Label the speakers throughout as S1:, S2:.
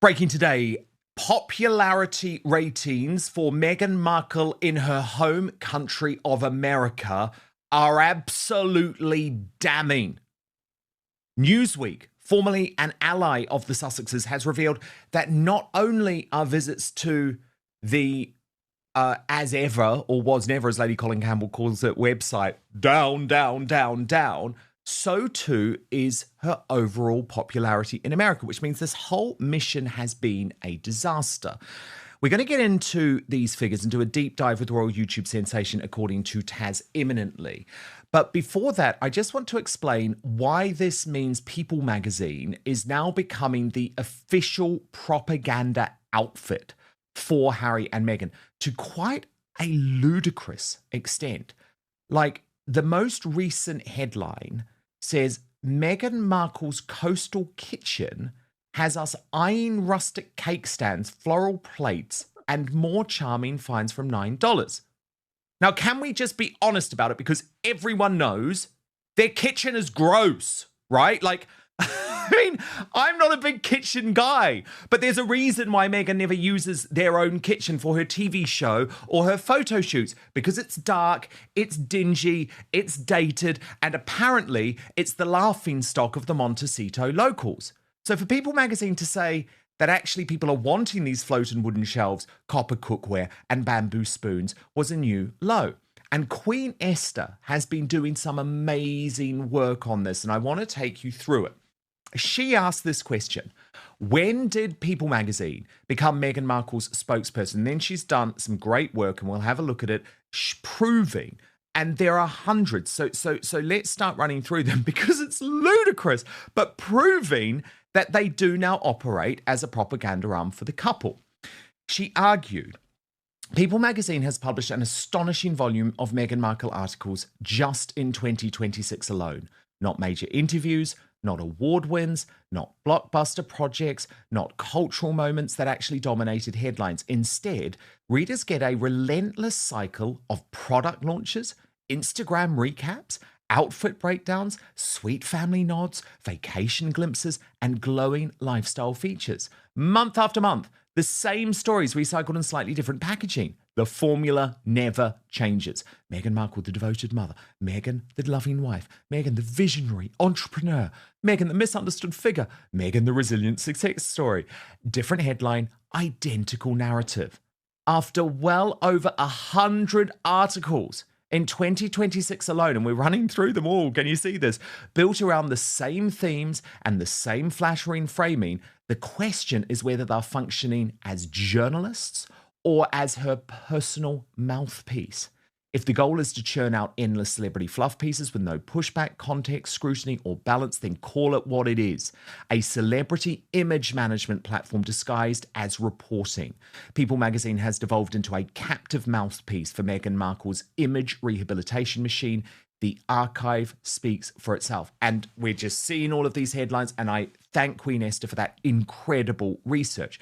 S1: Breaking today, popularity ratings for Meghan Markle in her home country of America are absolutely damning. Newsweek, formerly an ally of the Sussexes, has revealed that not only are visits to the as ever, or was never, as Lady Colin Campbell calls it, website down, down, down, down, so too is her overall popularity in America, which means this whole mission has been a disaster. We're going to get into these figures and do a deep dive with royal YouTube sensation, according to Taz imminently. But before that, I just want to explain why this means People magazine is now becoming the official propaganda outfit for Harry and Meghan to quite a ludicrous extent. Like, the most recent headline says Meghan Markle's coastal kitchen has us eyeing rustic cake stands, floral plates, and more charming finds from $9. Now, can we just be honest about it? Because everyone knows their kitchen is gross, right? Like, I mean, I'm not a big kitchen guy, but there's a reason why Meghan never uses their own kitchen for her TV show or her photo shoots, because it's dark, it's dingy, it's dated, and apparently it's the laughingstock of the Montecito locals. So for People magazine to say that actually people are wanting these floating wooden shelves, copper cookware, and bamboo spoons was a new low. And Queen Esther has been doing some amazing work on this, and I want to take you through it. She asked this question: when did People magazine become Meghan Markle's spokesperson? Then she's done some great work, and we'll have a look at it, proving, and there are hundreds. So let's start running through them because it's ludicrous, but proving that they do now operate as a propaganda arm for the couple. She argued, People magazine has published an astonishing volume of Meghan Markle articles just in 2026 alone. Not major interviews, not award wins, not blockbuster projects, not cultural moments that actually dominated headlines. Instead, readers get a relentless cycle of product launches, Instagram recaps, outfit breakdowns, sweet family nods, vacation glimpses, and glowing lifestyle features. Month after month, the same stories recycled in slightly different packaging. The formula never changes. Meghan Markle, the devoted mother. Meghan, the loving wife. Meghan, the visionary entrepreneur. Meghan, the misunderstood figure. Meghan, the resilient success story. Different headline, identical narrative. After well over 100 articles in 2026 alone, and we're running through them all, can you see this? Built around the same themes and the same flattering framing, the question is whether they're functioning as journalists or as her personal mouthpiece. If the goal is to churn out endless celebrity fluff pieces with no pushback, context, scrutiny, or balance, then call it what it is: a celebrity image management platform disguised as reporting. People magazine has devolved into a captive mouthpiece for Meghan Markle's image rehabilitation machine. The archive speaks for itself. And we're just seeing all of these headlines, and I thank Queen Esther for that incredible research.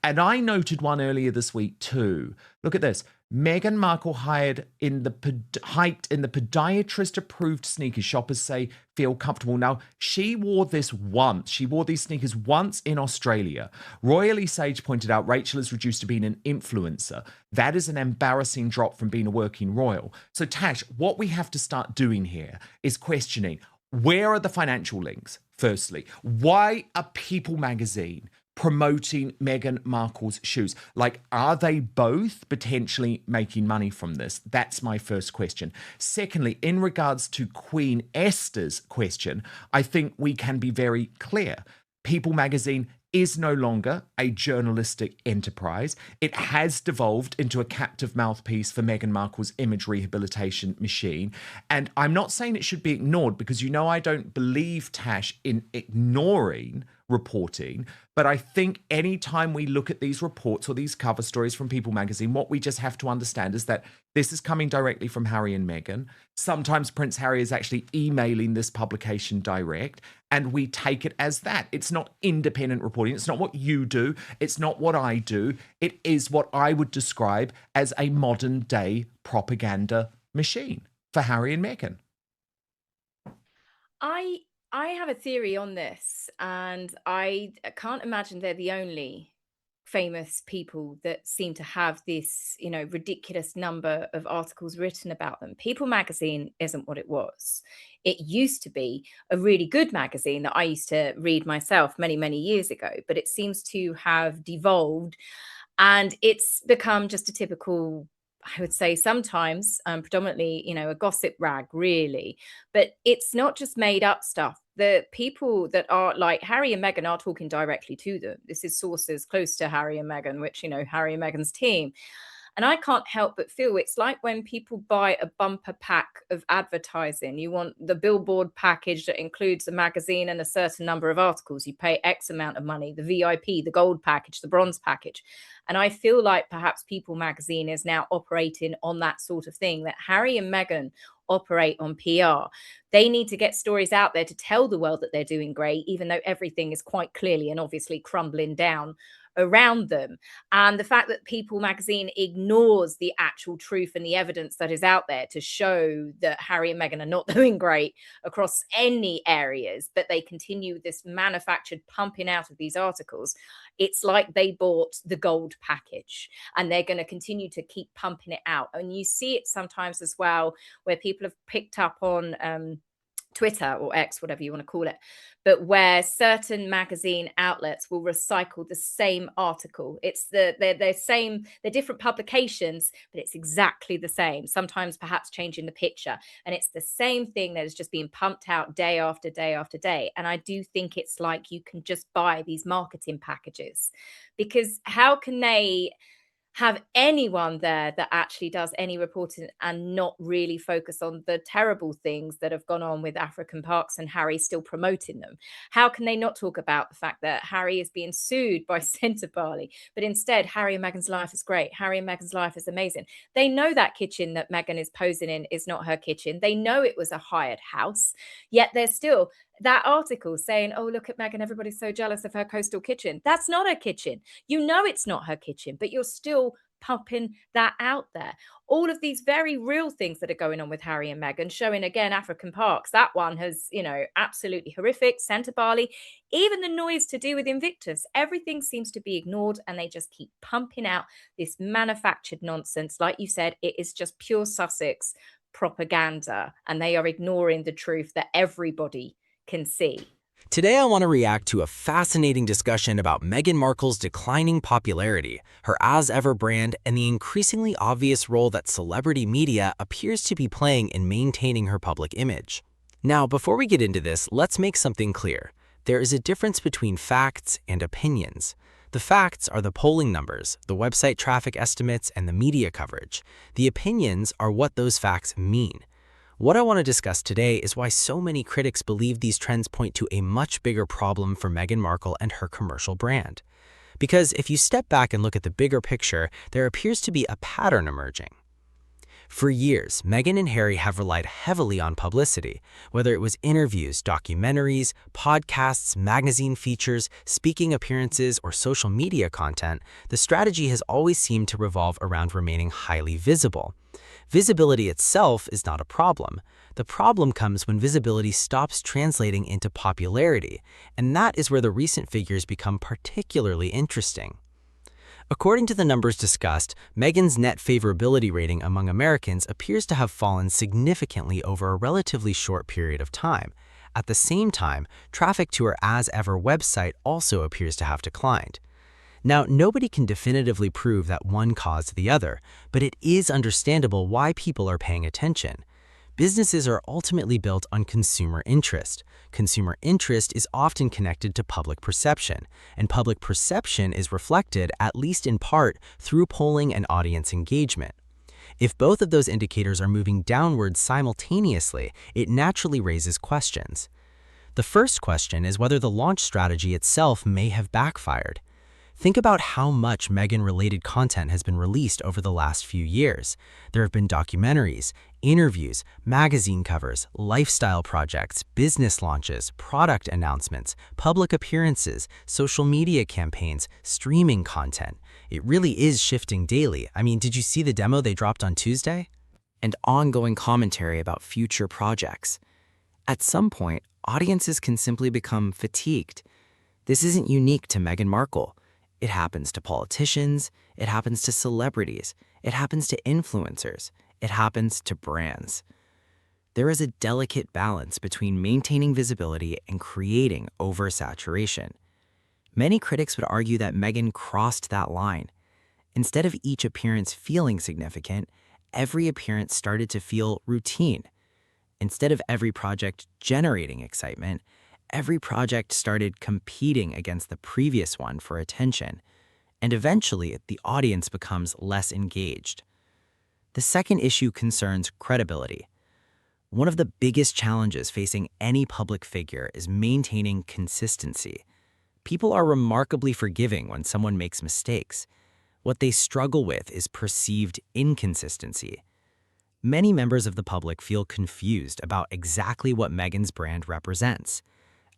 S1: And I noted one earlier this week too. Look at this. Meghan Markle hiked in the podiatrist-approved sneakers shoppers say feel comfortable. Now, she wore this once. She wore these sneakers once in Australia. Royally Sage pointed out Rachel is reduced to being an influencer. That is an embarrassing drop from being a working royal. So, Tash, what we have to start doing here is questioning, where are the financial links, firstly? Why are People magazine promoting Meghan Markle's shoes? Like, are they both potentially making money from this? That's my first question. Secondly, in regards to Queen Esther's question, I think we can be very clear. People magazine is no longer a journalistic enterprise. It has devolved into a captive mouthpiece for Meghan Markle's image rehabilitation machine. And I'm not saying it should be ignored, because you know I don't believe, Tash, in ignoring reporting. But I think anytime we look at these reports or these cover stories from People magazine, what we just have to understand is that this is coming directly from Harry and Meghan. Sometimes Prince Harry is actually emailing this publication direct, and we take it as that. It's not independent reporting. It's not what you do. It's not what I do. It is what I would describe as a modern day propaganda machine for Harry and Meghan.
S2: I I have a theory on this, and I can't imagine they're the only famous people that seem to have this, ridiculous number of articles written about them. People magazine isn't what it was. It used to be a really good magazine that I used to read myself many, many years ago, but it seems to have devolved and it's become just a typical, I would say sometimes, predominantly, a gossip rag, really. But it's not just made up stuff. The people that are like Harry and Meghan are talking directly to them. This is sources close to Harry and Meghan, which, Harry and Meghan's team. And I can't help but feel it's like when people buy a bumper pack of advertising. You want the billboard package that includes a magazine and a certain number of articles. You pay X amount of money, the VIP, the gold package, the bronze package. And I feel like perhaps People magazine is now operating on that sort of thing, that Harry and Meghan operate on PR. They need to get stories out there to tell the world that they're doing great, even though everything is quite clearly and obviously crumbling down around them. And the fact that People magazine ignores the actual truth and the evidence that is out there to show that Harry and Meghan are not doing great across any areas, but they continue this manufactured pumping out of these articles. It's like they bought the gold package and they're going to continue to keep pumping it out. And you see it sometimes as well, where people have picked up on Twitter or X, whatever you want to call it, but where certain magazine outlets will recycle the same article. It's they're same, they're different publications, but it's exactly the same. Sometimes perhaps changing the picture, and it's the same thing that is just being pumped out day after day after day. And I do think it's like you can just buy these marketing packages, because how can they have anyone there that actually does any reporting and not really focus on the terrible things that have gone on with African parks and Harry still promoting them? How can they not talk about the fact that Harry is being sued by Centre Barley, but instead Harry and Meghan's life is great. Harry and Meghan's life is amazing. They know that kitchen that Meghan is posing in is not her kitchen. They know it was a hired house, yet they're still that article saying, oh, look at Meghan, everybody's so jealous of her coastal kitchen. That's not her kitchen. You know it's not her kitchen, but you're still pumping that out there. All of these very real things that are going on with Harry and Meghan, showing again African parks. That one has, absolutely horrific. Centre Barley, even the noise to do with Invictus, everything seems to be ignored, and they just keep pumping out this manufactured nonsense. Like you said, it is just pure Sussex propaganda, and they are ignoring the truth that everybody can see.
S3: Today I want to react to a fascinating discussion about Meghan Markle's declining popularity, her as-ever brand, and the increasingly obvious role that celebrity media appears to be playing in maintaining her public image. Now, before we get into this, let's make something clear. There is a difference between facts and opinions. The facts are the polling numbers, the website traffic estimates, and the media coverage. The opinions are what those facts mean. What I want to discuss today is why so many critics believe these trends point to a much bigger problem for Meghan Markle and her commercial brand. Because if you step back and look at the bigger picture, there appears to be a pattern emerging. For years, Meghan and Harry have relied heavily on publicity, whether it was interviews, documentaries, podcasts, magazine features, speaking appearances, or social media content. The strategy has always seemed to revolve around remaining highly visible. Visibility itself is not a problem. The problem comes when visibility stops translating into popularity, and that is where the recent figures become particularly interesting. According to the numbers discussed, Meghan's net favorability rating among Americans appears to have fallen significantly over a relatively short period of time. At the same time, traffic to her as-ever website also appears to have declined. Now, nobody can definitively prove that one caused the other, but it is understandable why people are paying attention. Businesses are ultimately built on consumer interest. Consumer interest is often connected to public perception, and public perception is reflected, at least in part, through polling and audience engagement. If both of those indicators are moving downward simultaneously, it naturally raises questions. The first question is whether the launch strategy itself may have backfired. Think about how much Meghan-related content has been released over the last few years. There have been documentaries, interviews, magazine covers, lifestyle projects, business launches, product announcements, public appearances, social media campaigns, streaming content. It really is shifting daily. I mean, did you see the demo they dropped on Tuesday? And ongoing commentary about future projects. At some point, audiences can simply become fatigued. This isn't unique to Meghan Markle. It happens to politicians, it happens to celebrities, it happens to influencers, it happens to brands. There is a delicate balance between maintaining visibility and creating oversaturation. Many critics would argue that Meghan crossed that line. Instead of each appearance feeling significant, every appearance started to feel routine. Instead of every project generating excitement, every project started competing against the previous one for attention, and eventually the audience becomes less engaged. The second issue concerns credibility. One of the biggest challenges facing any public figure is maintaining consistency. People are remarkably forgiving when someone makes mistakes. What they struggle with is perceived inconsistency. Many members of the public feel confused about exactly what Meghan's brand represents.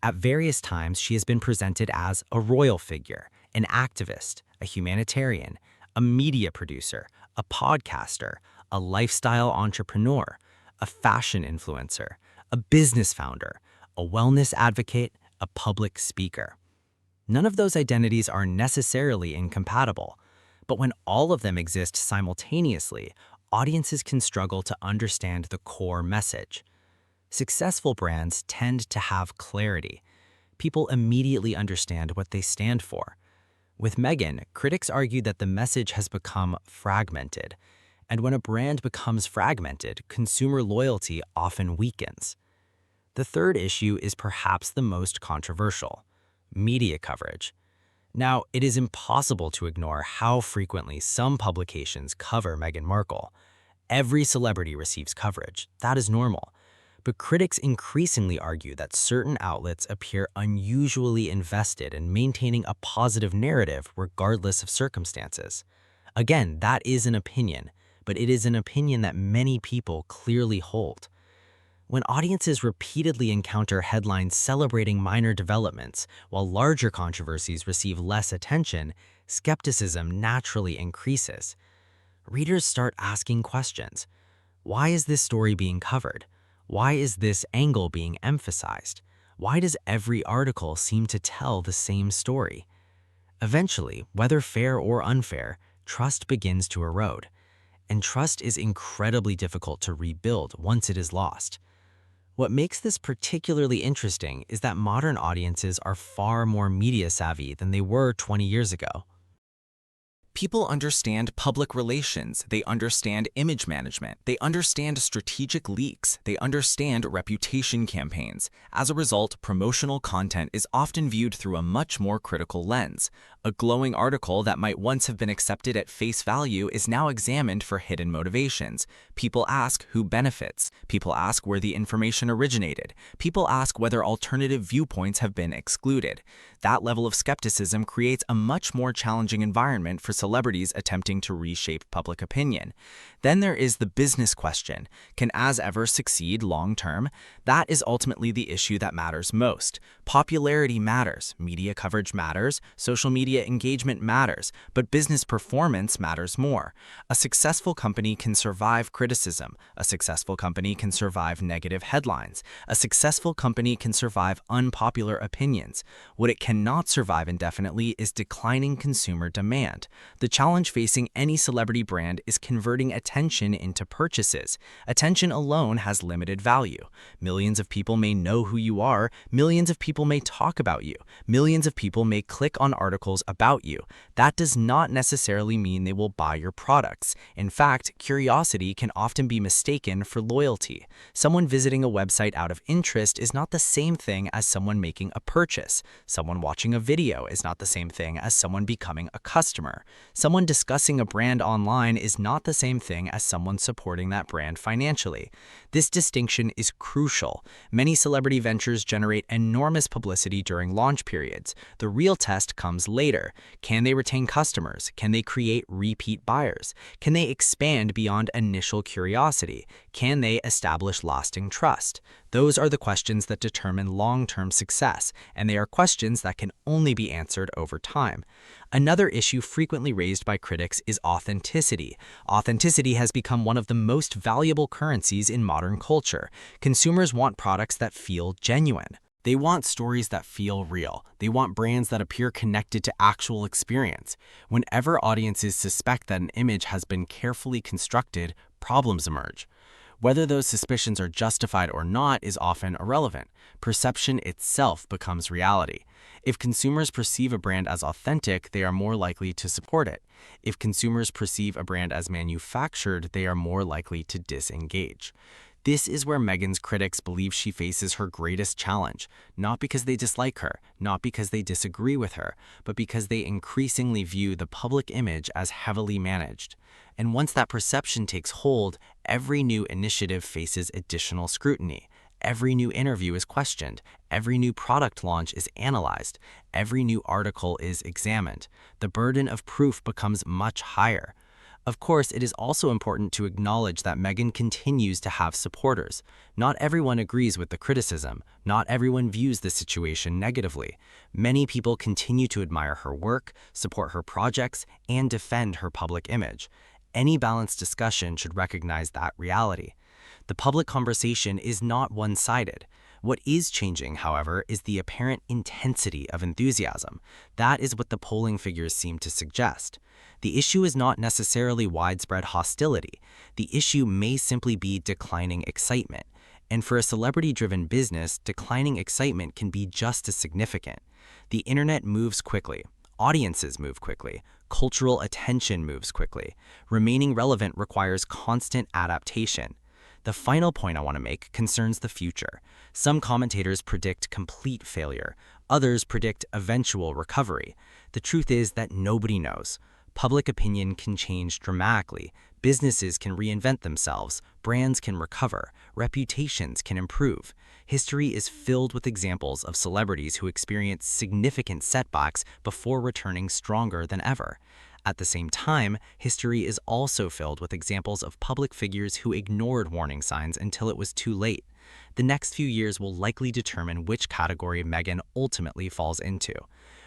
S3: At various times, she has been presented as a royal figure, an activist, a humanitarian, a media producer, a podcaster, a lifestyle entrepreneur, a fashion influencer, a business founder, a wellness advocate, a public speaker. None of those identities are necessarily incompatible, but when all of them exist simultaneously, audiences can struggle to understand the core message. Successful brands tend to have clarity. People immediately understand what they stand for. With Meghan, critics argue that the message has become fragmented, and when a brand becomes fragmented, consumer loyalty often weakens. The third issue is perhaps the most controversial: media coverage. Now, it is impossible to ignore how frequently some publications cover Meghan Markle. Every celebrity receives coverage. That is normal. But critics increasingly argue that certain outlets appear unusually invested in maintaining a positive narrative regardless of circumstances. Again, that is an opinion, but it is an opinion that many people clearly hold. When audiences repeatedly encounter headlines celebrating minor developments while larger controversies receive less attention, skepticism naturally increases. Readers start asking questions. Why is this story being covered? Why is this angle being emphasized? Why does every article seem to tell the same story? Eventually, whether fair or unfair, trust begins to erode. And trust is incredibly difficult to rebuild once it is lost. What makes this particularly interesting is that modern audiences are far more media savvy than they were 20 years ago.
S4: People understand public relations, they understand image management, they understand strategic leaks, they understand reputation campaigns. As a result, promotional content is often viewed through a much more critical lens. A glowing article that might once have been accepted at face value is now examined for hidden motivations. People ask who benefits. People ask where the information originated. People ask whether alternative viewpoints have been excluded. That level of skepticism creates a much more challenging environment for celebrities attempting to reshape public opinion. Then there is the business question. Can As Ever succeed long-term? That is ultimately the issue that matters most. Popularity matters, media coverage matters, social media engagement matters, but business performance matters more. A successful company can survive criticism. A successful company can survive negative headlines. A successful company can survive unpopular opinions. What it cannot survive indefinitely is declining consumer demand. The challenge facing any celebrity brand is converting attention into purchases. Attention alone has limited value. Millions of people may know who you are. Millions of people may talk about you. Millions of people may click on articles about you. That does not necessarily mean they will buy your products. In fact, curiosity can often be mistaken for loyalty. Someone visiting a website out of interest is not the same thing as someone making a purchase. Someone watching a video is not the same thing as someone becoming a customer. Someone discussing a brand online is not the same thing as someone supporting that brand financially. This distinction is crucial. Many celebrity ventures generate enormous publicity during launch periods. The real test comes later,
S3: later? Can they retain customers? Can they create repeat buyers? Can they expand beyond initial curiosity? Can they establish lasting trust? Those are the questions that determine long-term success, and they are questions that can only be answered over time. Another issue frequently raised by critics is authenticity. Authenticity has become one of the most valuable currencies in modern culture. Consumers want products that feel genuine. They want stories that feel real. They want brands that appear connected to actual experience. Whenever audiences suspect that an image has been carefully constructed, problems emerge. Whether those suspicions are justified or not is often irrelevant. Perception itself becomes reality. If consumers perceive a brand as authentic, they are more likely to support it. If consumers perceive a brand as manufactured, they are more likely to disengage. This is where Meghan's critics believe she faces her greatest challenge, not because they dislike her, not because they disagree with her, but because they increasingly view the public image as heavily managed. And once that perception takes hold, every new initiative faces additional scrutiny. Every new interview is questioned. Every new product launch is analyzed. Every new article is examined. The burden of proof becomes much higher. Of course, it is also important to acknowledge that Meghan continues to have supporters. Not everyone agrees with the criticism. Not everyone views the situation negatively. Many people continue to admire her work, support her projects, and defend her public image. Any balanced discussion should recognize that reality. The public conversation is not one-sided. What is changing, however, is the apparent intensity of enthusiasm. That is what the polling figures seem to suggest. The issue is not necessarily widespread hostility. The issue may simply be declining excitement. And for a celebrity-driven business, declining excitement can be just as significant. The internet moves quickly. Audiences move quickly. Cultural attention moves quickly. Remaining relevant requires constant adaptation. The final point I want to make concerns the future. Some commentators predict complete failure. Others predict eventual recovery. The truth is that nobody knows. Public opinion can change dramatically. Businesses can reinvent themselves. Brands can recover. Reputations can improve. History is filled with examples of celebrities who experienced significant setbacks before returning stronger than ever. At the same time, history is also filled with examples of public figures who ignored warning signs until it was too late. The next few years will likely determine which category Meghan ultimately falls into.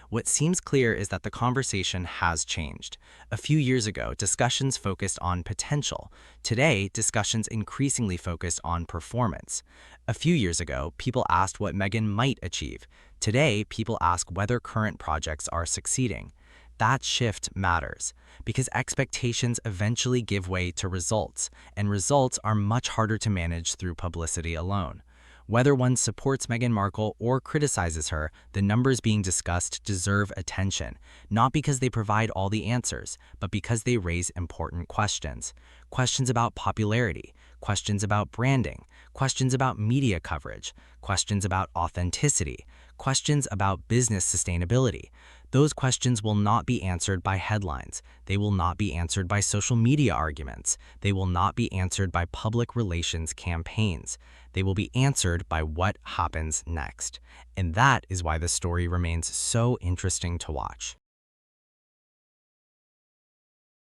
S3: What seems clear is that the conversation has changed. A few years ago, discussions focused on potential. Today, discussions increasingly focus on performance. A few years ago, people asked what Meghan might achieve. Today, people ask whether current projects are succeeding. That shift matters, because expectations eventually give way to results, and results are much harder to manage through publicity alone. Whether one supports Meghan Markle or criticizes her, the numbers being discussed deserve attention, not because they provide all the answers, but because they raise important questions. Questions about popularity, questions about branding, questions about media coverage, questions about authenticity, questions about business sustainability. Those questions will not be answered by headlines. They will not be answered by social media arguments. They will not be answered by public relations campaigns. They will be answered by what happens next. And that is why the story remains so interesting to watch.